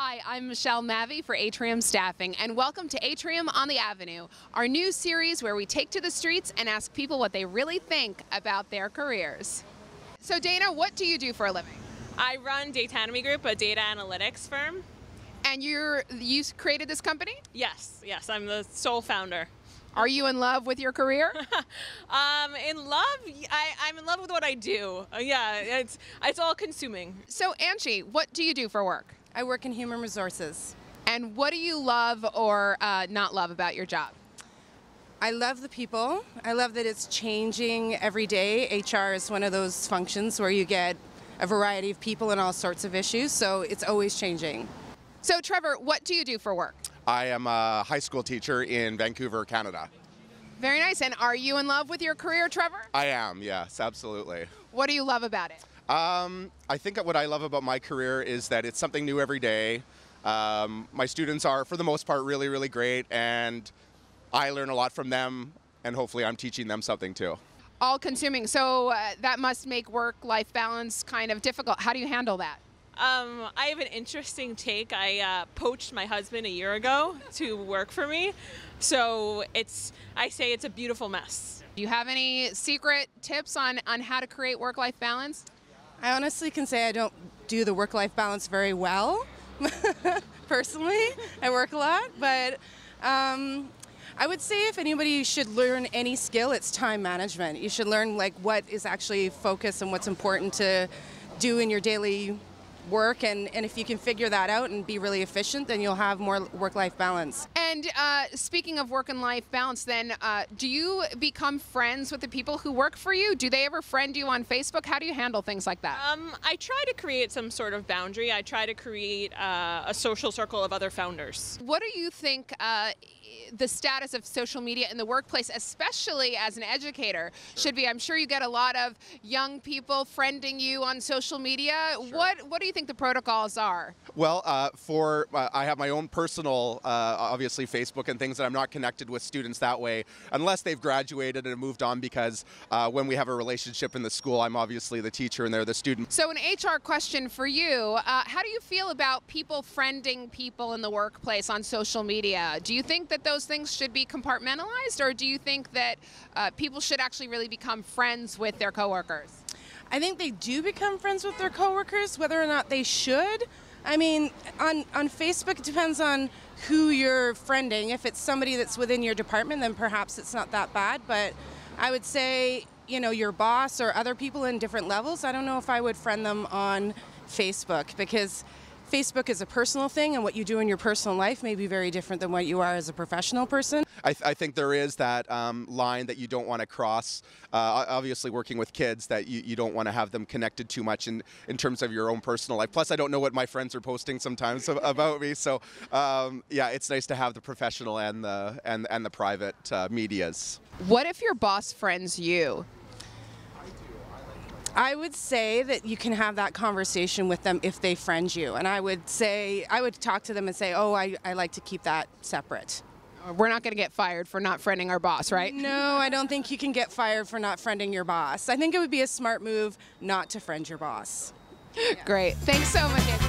Hi, I'm Michelle Mavi for Atrium Staffing, and welcome to Atrium on the Avenue, our new series where we take to the streets and ask people what they really think about their careers. So Dana, what do you do for a living? I run Datanomy Group, a data analytics firm. And you created this company? Yes, I'm the sole founder. Are you in love with your career? I'm in love with what I do. Yeah, it's all consuming. So Angie, what do you do for work? I work in human resources. And what do you love or not love about your job? I love the people. I love that it's changing every day. HR is one of those functions where you get a variety of people and all sorts of issues, so it's always changing. So Trevor, what do you do for work? I am a high school teacher in Vancouver, Canada. Very nice. And are you in love with your career, Trevor? I am, yes, absolutely. What do you love about it? I think that what I love about my career is that it's something new every day. My students are, for the most part, really, really great, and I learn a lot from them, and hopefully I'm teaching them something too. All consuming. So that must make work-life balance kind of difficult. How do you handle that? I have an interesting take. I poached my husband a year ago to work for me, so I say it's a beautiful mess. Do you have any secret tips on how to create work-life balance? I honestly can say I don't do the work-life balance very well, personally. I work a lot, but I would say if anybody should learn any skill, it's time management. You should learn what is actually focus and what's important to do in your daily work, and if you can figure that out and be really efficient, then you'll have more work-life balance. And speaking of work and life balance, then do you become friends with the people who work for you? Do they ever friend you on Facebook? How do you handle things like that? I try to create some sort of boundary. I try to create a social circle of other founders. What do you think the status of social media in the workplace, especially as an educator, should be? I'm sure you get a lot of young people friending you on social media. Sure. What do you think the protocols are? Well, I have my own personal, obviously Facebook and things that I'm not connected with students that way unless they've graduated and moved on, because when we have a relationship in the school, I'm obviously the teacher and they're the student. So an HR question for you, how do you feel about people friending people in the workplace on social media? Do you think that those things should be compartmentalized, or do you think that people should actually really become friends with their coworkers? I think they do become friends with their coworkers, whether or not they should. I mean, on Facebook, it depends on who you're friending. If it's somebody that's within your department, then perhaps it's not that bad. But I would say, your boss or other people in different levels, I don't know if I would friend them on Facebook, because Facebook is a personal thing, and what you do in your personal life may be very different than what you are as a professional person. I think there is that line that you don't want to cross. Obviously, working with kids, that you don't want to have them connected too much in terms of your own personal life. Plus, I don't know what my friends are posting sometimes about me. So, yeah, it's nice to have the professional and the private medias. What if your boss friends you? I would say that you can have that conversation with them if they friend you. And I would talk to them and say, oh, I like to keep that separate. We're not going to get fired for not friending our boss, right? No, I don't think you can get fired for not friending your boss. I think it would be a smart move not to friend your boss. Yeah. Great. Thanks so much, Angie.